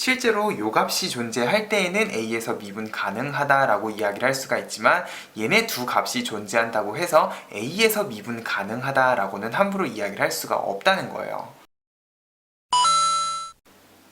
실제로 요 값이 존재할 때에는 A에서 미분 가능하다라고 이야기를 할 수가 있지만 얘네 두 값이 존재한다고 해서 A에서 미분 가능하다라고는 함부로 이야기를 할 수가 없다는 거예요.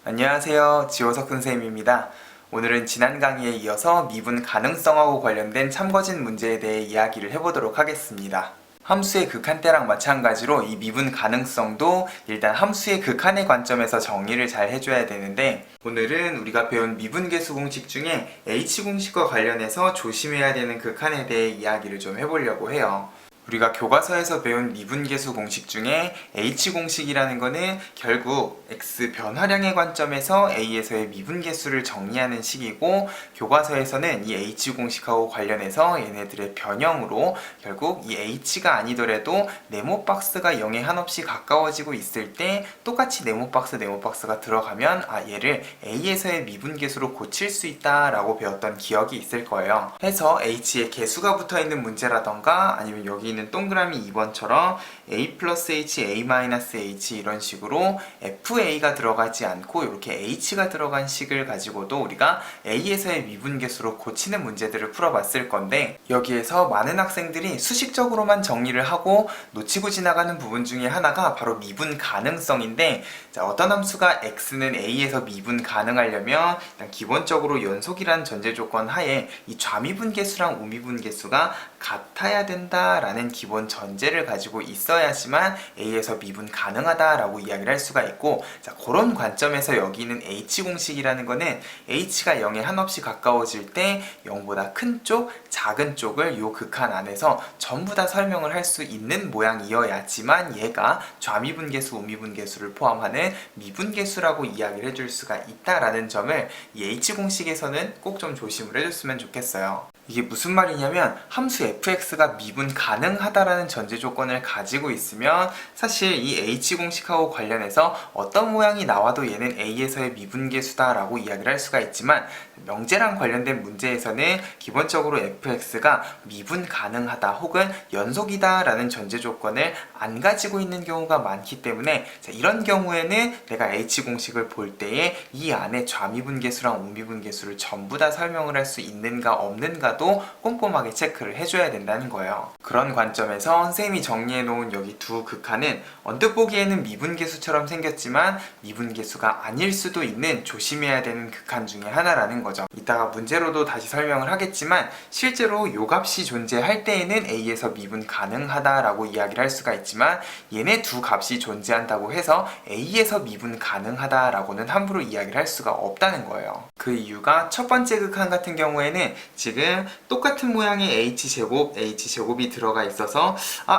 안녕하세요, 지호석 선생님입니다. 오늘은 지난 강의에 이어서 미분 가능성하고 관련된 참거진 문제에 대해 이야기를 해보도록 하겠습니다. 함수의 극한때랑 마찬가지로 이 미분 가능성도 일단 함수의 극한의 관점에서 정의를 잘 해줘야 되는데, 오늘은 우리가 배운 미분계수 공식 중에 H공식과 관련해서 조심해야 되는 극한에 대해 이야기를 좀 해보려고 해요. 우리가 교과서에서 배운 미분계수 공식 중에 H공식이라는 거는 결국 X 변화량의 관점에서 A에서의 미분계수를 정리하는 식이고, 교과서에서는 이 H공식하고 관련해서 얘네들의 변형으로 결국 이 H가 아니더라도 네모박스가 0에 한없이 가까워지고 있을 때 똑같이 네모박스가 들어가면 얘를 A에서의 미분계수로 고칠 수 있다 라고 배웠던 기억이 있을 거예요. 해서 H에 개수가 붙어있는 문제라던가 아니면 여기 있는 동그라미 2번처럼 A 플러스 H, A 마이너스 H 이런 식으로 FA가 들어가지 않고 이렇게 H가 들어간 식을 가지고도 우리가 A에서의 미분계수로 고치는 문제들을 풀어봤을 건데, 여기에서 많은 학생들이 수식적으로만 정리를 하고 놓치고 지나가는 부분 중에 하나가 바로 미분 가능성인데, 어떤 함수가 X는 A에서 미분 가능하려면 일단 기본적으로 연속이란 전제 조건 하에 이 좌미분계수랑 우미분계수가 같아야 된다라는 기본 전제를 가지고 있어야지만 A에서 미분 가능하다라고 이야기를 할 수가 있고, 그런 관점에서 여기 있는 H공식이라는 거는 H가 0에 한없이 가까워질 때 0보다 큰 쪽, 작은 쪽을 이 극한 안에서 전부 다 설명을 할 수 있는 모양이어야지만 얘가 좌미분계수, 우미분계수를 포함하는 미분계수라고 이야기를 해줄 수가 있다라는 점을 이 H공식에서는 꼭 좀 조심을 해줬으면 좋겠어요. 이게 무슨 말이냐면, 함수 fx가 미분 가능하다라는 전제 조건을 가지고 있으면 사실 이 H공식하고 관련해서 어떤 모양이 나와도 얘는 A에서의 미분계수다라고 이야기를 할 수가 있지만, 명제랑 관련된 문제에서는 기본적으로 fx가 미분 가능하다 혹은 연속이다 라는 전제 조건을 안 가지고 있는 경우가 많기 때문에, 이런 경우에는 내가 H공식을 볼 때에 이 안에 좌미분계수랑 우미분계수를 전부 다 설명을 할 수 있는가 없는가도 꼼꼼하게 체크를 해줘야 된다는 거예요. 그런 관점에서 선생님이 정리해놓은 여기 두 극한은 언뜻 보기에는 미분계수처럼 생겼지만 미분계수가 아닐 수도 있는 조심해야 되는 극한 중에 하나라는 거죠. 이따가 문제로도 다시 설명을 하겠지만, 실제로 요 값이 존재할 때에는 A에서 미분 가능하다라고 이야기를 할 수가 있지만 얘네 두 값이 존재한다고 해서 A에서 미분 가능하다라고는 함부로 이야기를 할 수가 없다는 거예요. 그 이유가 첫 번째 극한 같은 경우에는 지금 똑같은 모양의 H제곱이 들어가 있어서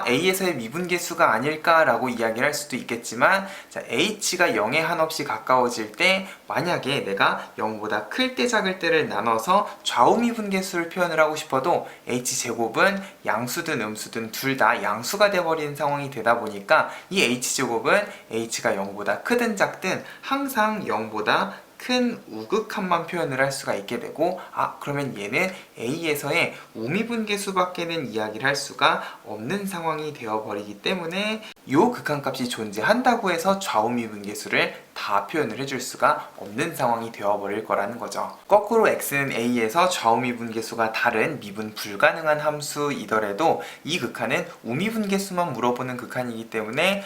A에서의 미분계수가 아닐까라고 이야기를 할 수도 있겠지만, H가 0에 한없이 가까워질 때 만약에 내가 0보다 클 때 작을 때를 나눠서 좌우미분계수를 표현을 하고 싶어도 H제곱은 양수든 음수든 둘 다 양수가 돼버리는 상황이 되다 보니까 이 H제곱은 H가 0보다 크든 작든 항상 0보다 큰 우극한만 표현을 할 수가 있게 되고, 그러면 얘는 A에서의 우미분계수밖에는 이야기를 할 수가 없는 상황이 되어버리기 때문에 이 극한값이 존재한다고 해서 좌우미분계수를 다 표현을 해줄 수가 없는 상황이 되어버릴 거라는 거죠. 거꾸로 X는 A에서 좌우미분계수가 다른 미분 불가능한 함수이더라도 이 극한은 우미분계수만 물어보는 극한이기 때문에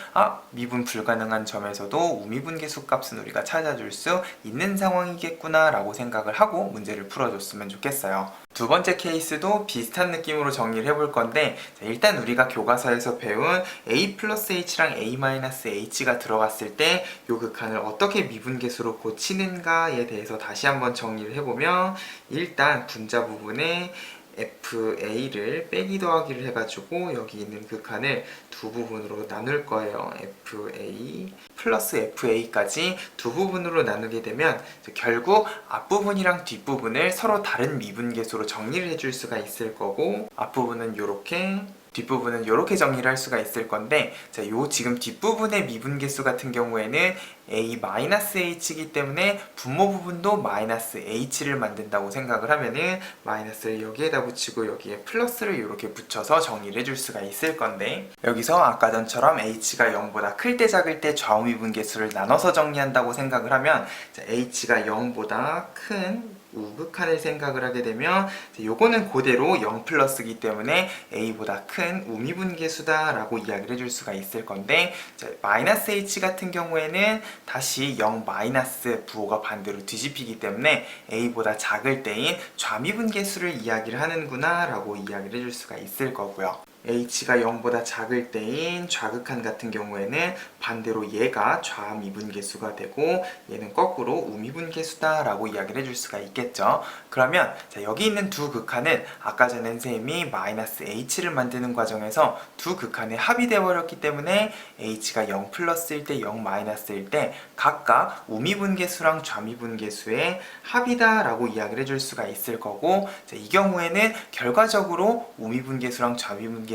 미분 불가능한 점에서도 우미분계수 값은 우리가 찾아줄 수 있는 상황이겠구나 라고 생각을 하고 문제를 풀어줬으면 좋겠어요. 두 번째 케이스도 비슷한 느낌으로 정리를 해볼 건데, 일단 우리가 교과서에서 배운 A 플러스 H랑 A 마이너스 H가 들어갔을 때 이 극한을 어떻게 미분계수로 고치는가에 대해서 다시 한번 정리를 해보면, 일단 분자 부분에 FA를 빼기 더하기를 해가지고 여기 있는 극한을 두 부분으로 나눌 거예요. FA 플러스 FA까지 두 부분으로 나누게 되면 결국 앞부분이랑 뒷부분을 서로 다른 미분계수로 정리를 해줄 수가 있을 거고, 앞부분은 이렇게, 뒷부분은 이렇게 정리를 할 수가 있을 건데, 요 지금 뒷부분의 미분계수 같은 경우에는 a-h이기 때문에 분모 부분도 마이너스 h를 만든다고 생각을 하면은 마이너스를 여기에다 붙이고 여기에 플러스를 이렇게 붙여서 정리를 해줄 수가 있을 건데, 여기서 아까 전처럼 h가 0보다 클 때 작을 때 좌우미분계수를 나눠서 정리한다고 생각을 하면, h가 0보다 큰 우극한을 생각을 하게 되면 요거는 그대로 0 플러스기 때문에 a보다 큰 우미분계수다 라고 이야기를 해줄 수가 있을 건데, 마이너스 h 같은 경우에는 다시 0 마이너스 부호가 반대로 뒤집히기 때문에 a보다 작을 때인 좌미분계수를 이야기를 하는구나 라고 이야기를 해줄 수가 있을 거고요. h가 0보다 작을 때인 좌극한 같은 경우에는 반대로 얘가 좌미분계수가 되고 얘는 거꾸로 우미분계수다 라고 이야기를 해줄 수가 있겠죠. 그러면 여기 있는 두 극한은 아까 전에 선생님이 마이너스 h를 만드는 과정에서 두 극한의 합이 되어버렸기 때문에 h가 0 플러스일 때 0 마이너스일 때 각각 우미분계수랑 좌미분계수의 합이다 라고 이야기를 해줄 수가 있을 거고, 이 경우에는 결과적으로 우미분계수랑 좌미분계수의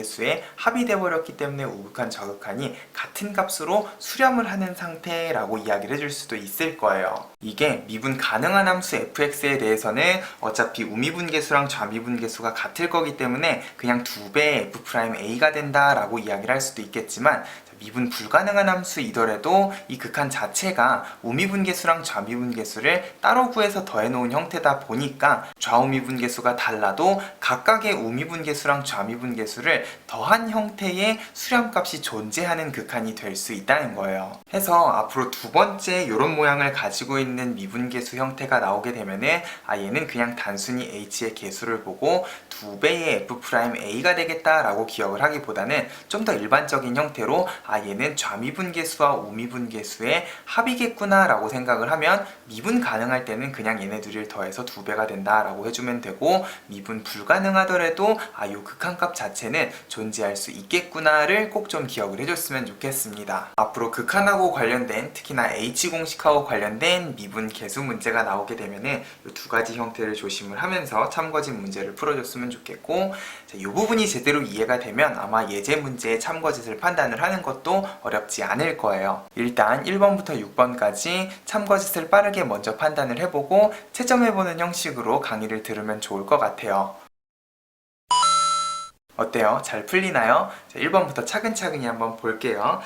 합이 되어버렸기 때문에 우극한 좌극한이 같은 값으로 수렴을 하는 상태라고 이야기를 해줄 수도 있을 거예요. 이게 미분 가능한 함수 fx에 대해서는 어차피 우미분계수랑 좌미분계수가 같을 거기 때문에 그냥 2배의 f'a가 된다 라고 이야기를 할 수도 있겠지만, 미분 불가능한 함수이더라도 이 극한 자체가 우미분계수랑 좌미분계수를 따로 구해서 더해놓은 형태다 보니까 좌우미분계수가 달라도 각각의 우미분계수랑 좌미분계수를 더한 형태의 수렴값이 존재하는 극한이 될 수 있다는 거예요. 해서 앞으로 두 번째 이런 모양을 가지고 있는 미분계수 형태가 나오게 되면은 얘는 그냥 단순히 h의 계수를 보고 2배의 f'a가 되겠다라고 기억을 하기보다는 좀 더 일반적인 형태로 얘는 좌미분계수와 우미분계수의 합이겠구나 라고 생각을 하면, 미분 가능할 때는 그냥 얘네 둘을 더해서 2배가 된다 라고 해주면 되고, 미분 불가능하더라도 요 극한값 자체는 존재할 수 있겠구나를 꼭 좀 기억을 해줬으면 좋겠습니다. 앞으로 극한하고 관련된, 특히나 h공식하고 관련된 미분 계수 문제가 나오게 되면은 이 두 가지 형태를 조심을 하면서 참거짓 문제를 풀어줬으면 좋겠고, 이 부분이 제대로 이해가 되면 아마 예제 문제의 참거짓을 판단을 하는 것도 어렵지 않을 거예요. 일단 1번부터 6번까지 참거짓을 빠르게 먼저 판단을 해보고 채점해보는 형식으로 강의를 들으면 좋을 것 같아요. 어때요? 잘 풀리나요? 1번부터 차근차근히 한번 볼게요.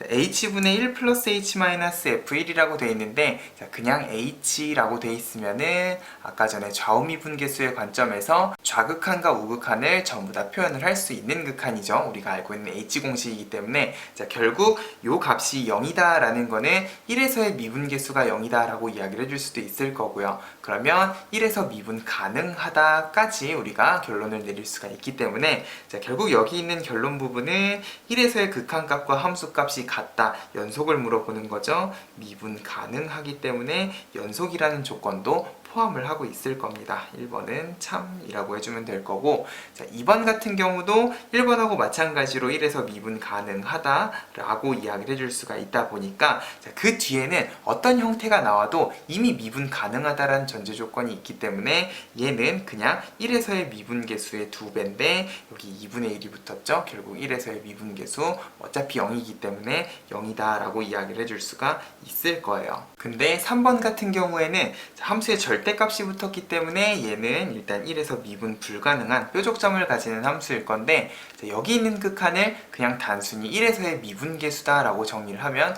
h분의 1 플러스 h 마이너스 f1이라고 되어 있는데, 그냥 h라고 되어 있으면은 아까 전에 좌우미분계수의 관점에서 좌극한과 우극한을 전부 다 표현을 할 수 있는 극한이죠. 우리가 알고 있는 h공식이기 때문에 결국 요 값이 0이다 라는 거는 1에서의 미분계수가 0이다 라고 이야기를 해줄 수도 있을 거고요. 그러면 1에서 미분 가능하다 까지 우리가 결론을 내릴 수가 있기 때문에, 결국 여기 있는 결론 부분은 1에서의 극한값과 함수값이 같다, 연속을 물어보는 거죠. 미분 가능하기 때문에 연속이라는 조건도 포함을 하고 있을 겁니다. 1번은 참이라고 해주면 될 거고, 2번 같은 경우도 1번하고 마찬가지로 1에서 미분 가능하다 라고 이야기를 해줄 수가 있다 보니까, 그 뒤에는 어떤 형태가 나와도 이미 미분 가능하다라는 전제 조건이 있기 때문에 얘는 그냥 1에서의 미분계수의 2배인데 여기 2분의 1이 붙었죠. 결국 1에서의 미분계수 어차피 0이기 때문에 0이다 라고 이야기를 해줄 수가 있을 거예요. 근데 3번 같은 경우에는 함수의 절대값이 붙었기 때문에 얘는 일단 1에서 미분 불가능한 뾰족점을 가지는 함수일 건데, 여기 있는 극한을 그냥 단순히 1에서의 미분계수다 라고 정리를 하면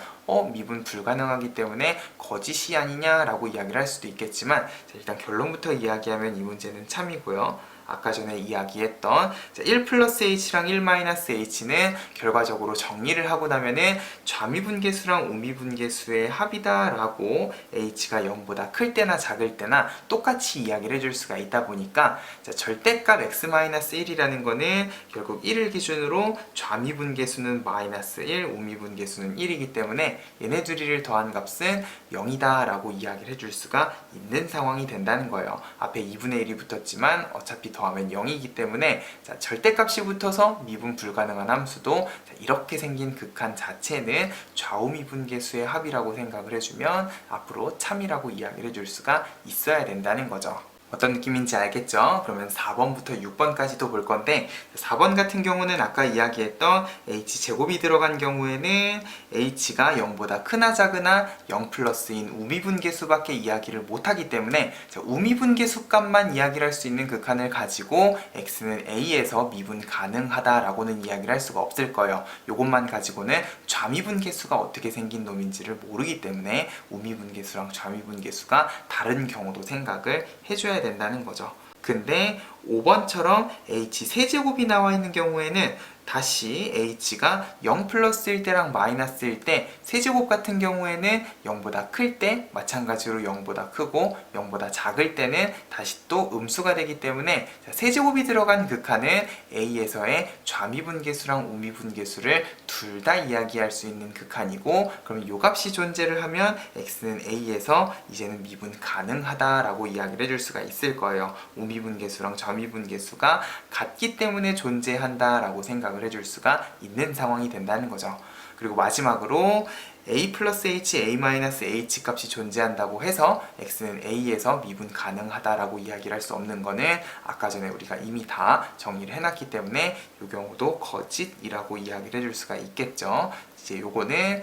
미분 불가능하기 때문에 거짓이 아니냐 라고 이야기를 할 수도 있겠지만, 일단 결론부터 이야기하면 이 문제는 참이고요. 아까 전에 이야기했던 1 플러스 h랑 1 마이너스 h는 결과적으로 정리를 하고 나면은 좌미분계수랑 우미분계수의 합이다 라고 h가 0보다 클 때나 작을 때나 똑같이 이야기를 해줄 수가 있다 보니까, 절대값 x-1이라는 거는 결국 1을 기준으로 좌미분계수는 마이너스 1, 우미분계수는 1이기 때문에 얘네 둘이를 더한 값은 0이다 라고 이야기를 해줄 수가 있는 상황이 된다는 거예요. 앞에 2분의 1이 붙었지만 어차피 더하면 0이기 때문에 절대값이 붙어서 미분 불가능한 함수도 이렇게 생긴 극한 자체는 좌우미분계수의 합이라고 생각을 해주면 앞으로 참이라고 이야기를 해줄 수가 있어야 된다는 거죠. 어떤 느낌인지 알겠죠? 그러면 4번부터 6번까지도 볼 건데 4번 같은 경우는 아까 이야기했던 h제곱이 들어간 경우에는 h가 0보다 크나 작으나 0 플러스인 우미분계수밖에 이야기를 못하기 때문에 우미분계수 값만 이야기를 할 수 있는 극한을 가지고 x는 a에서 미분 가능하다라고는 이야기를 할 수가 없을 거예요. 이것만 가지고는 좌미분계수가 어떻게 생긴 놈인지를 모르기 때문에 우미분계수랑 좌미분계수가 다른 경우도 생각을 해줘야 된다는 거죠. 근데 5번처럼 h 세제곱이 나와 있는 경우에는 다시 h가 0 플러스일 때랑 마이너스일 때 세제곱 같은 경우에는 0보다 클 때 마찬가지로 0보다 크고 0보다 작을 때는 다시 또 음수가 되기 때문에 세제곱이 들어간 극한은 a에서의 좌미분계수랑 우미분계수를 둘 다 이야기할 수 있는 극한이고, 그럼 요 값이 존재를 하면 x는 a에서 이제는 미분 가능하다라고 이야기를 해줄 수가 있을 거예요. 우미분계수랑 좌미분계수가 같기 때문에 존재한다라고 생각을 해줄 수가 있는 상황이 된다는 거죠. 그리고 마지막으로 a 플러스 h, a 마이너스 h 값이 존재한다고 해서 x는 a에서 미분 가능하다라고 이야기를 할 수 없는 거는 아까 전에 우리가 이미 다 정리를 해놨기 때문에 이 경우도 거짓이라고 이야기를 해줄 수가 있겠죠. 이제 요거는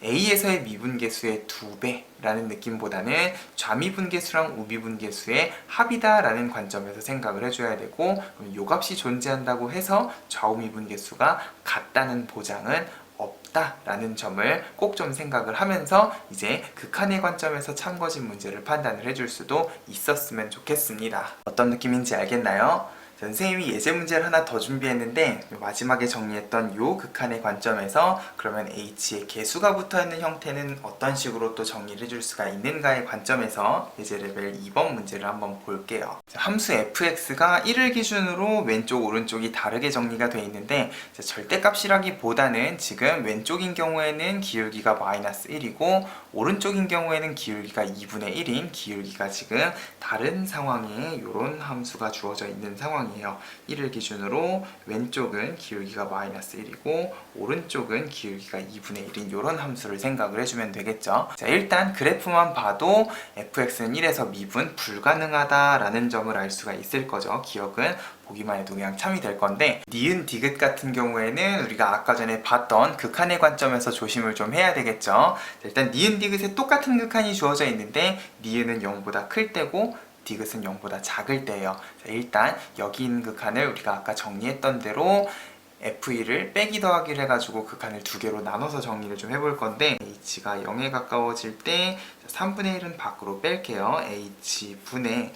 a에서의 미분계수의 2배라는 느낌보다는 좌미분계수랑 우미분계수의 합이다라는 관점에서 생각을 해줘야 되고, 그럼 요 값이 존재한다고 해서 좌우미분계수가 같다는 보장은 없다라는 점을 꼭 좀 생각을 하면서 이제 극한의 관점에서 참거진 문제를 판단을 해줄 수도 있었으면 좋겠습니다. 어떤 느낌인지 알겠나요? 선생님이 예제 문제를 하나 더 준비했는데 마지막에 정리했던 요 극한의 관점에서 그러면 h의 개수가 붙어있는 형태는 어떤 식으로 또 정리를 해줄 수가 있는가의 관점에서 예제 레벨 2번 문제를 한번 볼게요. 함수 fx가 1을 기준으로 왼쪽 오른쪽이 다르게 정리가 되어 있는데 절대값이라기보다는 지금 왼쪽인 경우에는 기울기가 마이너스 1이고 오른쪽인 경우에는 기울기가 2분의 1인 기울기가 지금 다른 상황에 이런 함수가 주어져 있는 상황이에요. 1을 기준으로 왼쪽은 기울기가 마이너스 1이고 오른쪽은 기울기가 2분의 1인 이런 함수를 생각을 해주면 되겠죠. 자, 일단 그래프만 봐도 fx는 1에서 미분 불가능하다라는 점을 알 수가 있을 거죠. 기억은 보기만 해도 그냥 참이 될 건데, 니은 디귿 같은 경우에는 우리가 아까 전에 봤던 극한의 관점에서 조심을 좀 해야 되겠죠. 자, 일단 니은 디귿에 똑같은 극한이 주어져 있는데 니은은 0보다 클 때고 디귿은 0보다 작을 때예요. 자, 일단 여기 있는 극한을 우리가 아까 정리했던 대로 f1을 빼기 더하기를 해가지고 극한을 두 개로 나눠서 정리를 좀 해볼 건데, h가 0에 가까워질 때 3분의 1은 밖으로 뺄게요. h분의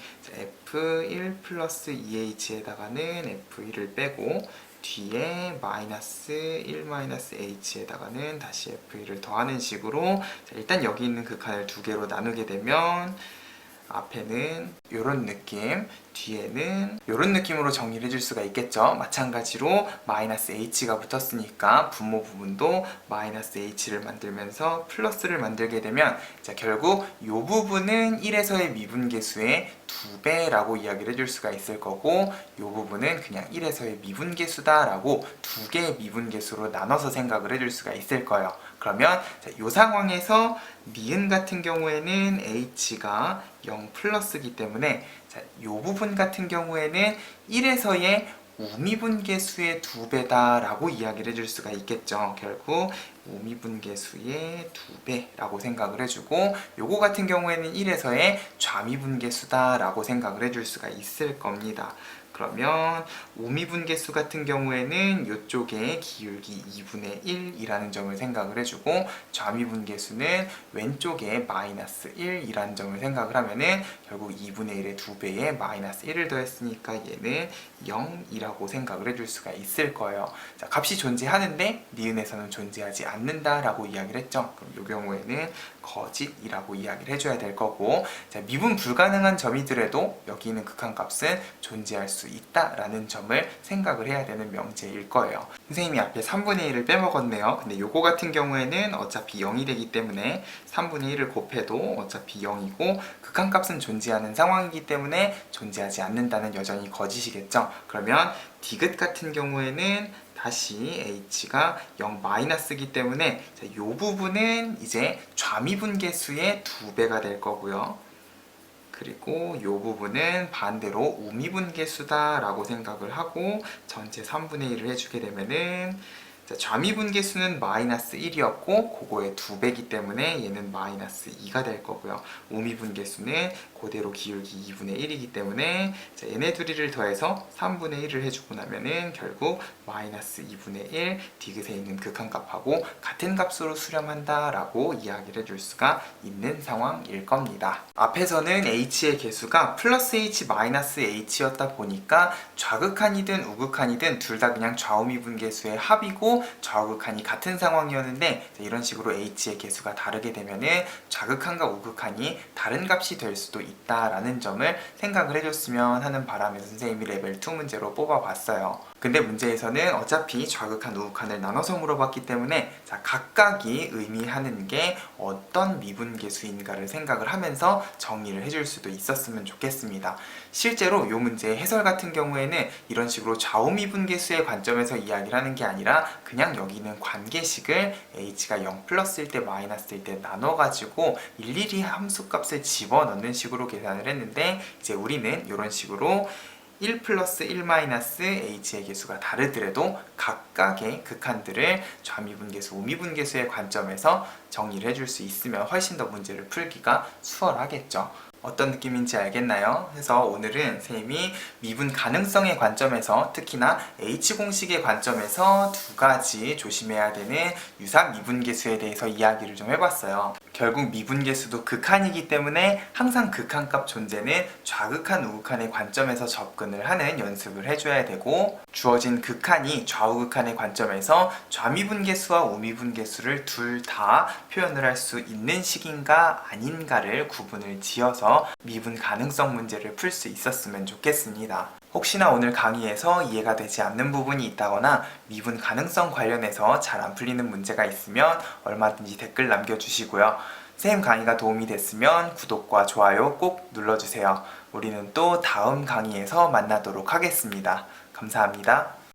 f1 플러스 2h에다가는 f1을 빼고 뒤에 마이너스 1 마이너스 h에다가는 다시 f1을 더하는 식으로, 자, 일단 여기 있는 극한을 두 개로 나누게 되면 앞에는 이런 느낌, 뒤에는 이런 느낌으로 정리를 해줄 수가 있겠죠. 마찬가지로 마이너스 h가 붙었으니까 분모 부분도 마이너스 h를 만들면서 플러스를 만들게 되면, 자, 결국 이 부분은 1에서의 미분계수의 2배라고 이야기를 해줄 수가 있을 거고, 이 부분은 그냥 1에서의 미분계수다라고 두 개의 미분계수로 나눠서 생각을 해줄 수가 있을 거예요. 그러면 이 상황에서 니은 같은 경우에는 h가 0 플러스이기 때문에 이 부분 같은 경우에는 1에서의 우미분계수의 2배다라고 이야기를 해줄 수가 있겠죠. 결국 우미분계수의 2배라고 생각을 해주고, 요거 같은 경우에는 1에서의 좌미분계수다라고 생각을 해줄 수가 있을 겁니다. 그러면 우미분계수 같은 경우에는 이쪽에 기울기 2분의 1이라는 점을 생각을 해주고, 좌미분계수는 왼쪽에 마이너스 1이라는 점을 생각을 하면은 결국 2분의 1의 2배에 마이너스 1을 더했으니까 얘는 0이라고 생각을 해줄 수가 있을 거예요. 자, 값이 존재하는데 니은에서는 존재하지 않는다라고 이야기를 했죠. 그럼 이 경우에는 거짓이라고 이야기를 해줘야 될 거고, 자, 미분 불가능한 점이더라도 여기 있는 극한값은 존재할 수 있다라는 점을 생각을 해야 되는 명제일 거예요. 선생님이 앞에 3분의 1을 빼먹었네요. 근데 요거 같은 경우에는 어차피 0이 되기 때문에 3분의 1을 곱해도 어차피 0이고 극한값은 존재하는 상황이기 때문에 존재하지 않는다는 여전히 거짓이겠죠. 그러면 디귿 같은 경우에는 다시 h가 0 마이너스이기 때문에 이 부분은 이제 좌미분계수의 2배가 될 거고요. 그리고 이 부분은 반대로 우미분계수다 라고 생각을 하고 전체 3분의 1을 해주게 되면은 좌미분계수는 마이너스 1이었고 그거의 2배이기 때문에 얘는 마이너스 2가 될 거고요. 우미분계수는 그대로 기울기 2분의 1이기 때문에 얘네 둘이를 더해서 3분의 1을 해주고 나면은 결국 마이너스 2분의 1 디귿에 있는 극한값하고 같은 값으로 수렴한다 라고 이야기를 해줄 수가 있는 상황일 겁니다. 앞에서는 h의 개수가 플러스 h 마이너스 h였다 보니까 좌극한이든 우극한이든 둘 다 그냥 좌우미분계수의 합이고 좌우극한이 같은 상황이었는데 이런 식으로 h의 개수가 다르게 되면은 좌극한과 우극한이 다른 값이 될 수도 있다라는 점을 생각을 해줬으면 하는 바람에서 선생님이 레벨 2 문제로 뽑아봤어요. 근데 문제에서는 어차피 좌극한, 우극한을 나눠서 물어봤기 때문에 각각이 의미하는 게 어떤 미분계수인가를 생각을 하면서 정리를 해줄 수도 있었으면 좋겠습니다. 실제로 이 문제의 해설 같은 경우에는 이런 식으로 좌우미분계수의 관점에서 이야기를 하는 게 아니라 그냥 여기 있는 관계식을 h가 0 플러스일 때 마이너스일 때 나눠가지고 일일이 함수값을 집어넣는 식으로 계산을 했는데 이제 우리는 이런 식으로 1 플러스 1 마이너스 h의 개수가 다르더라도 각각의 극한들을 좌미분계수, 우미분계수의 관점에서 정리를 해줄 수 있으면 훨씬 더 문제를 풀기가 수월하겠죠. 어떤 느낌인지 알겠나요? 그래서 오늘은 선생님이 미분 가능성의 관점에서 특히나 H공식의 관점에서 두 가지 조심해야 되는 유사 미분계수에 대해서 이야기를 좀 해봤어요. 결국 미분계수도 극한이기 때문에 항상 극한값 존재는 좌극한, 우극한의 관점에서 접근을 하는 연습을 해줘야 되고 주어진 극한이 좌우극한의 관점에서 좌미분계수와 우미분계수를 둘 다 표현을 할 수 있는 식인가 아닌가를 구분을 지어서 미분 가능성 문제를 풀 수 있었으면 좋겠습니다. 혹시나 오늘 강의에서 이해가 되지 않는 부분이 있다거나 미분 가능성 관련해서 잘 안 풀리는 문제가 있으면 얼마든지 댓글 남겨주시고요. 선생님 강의가 도움이 됐으면 구독과 좋아요 꼭 눌러주세요. 우리는 또 다음 강의에서 만나도록 하겠습니다. 감사합니다.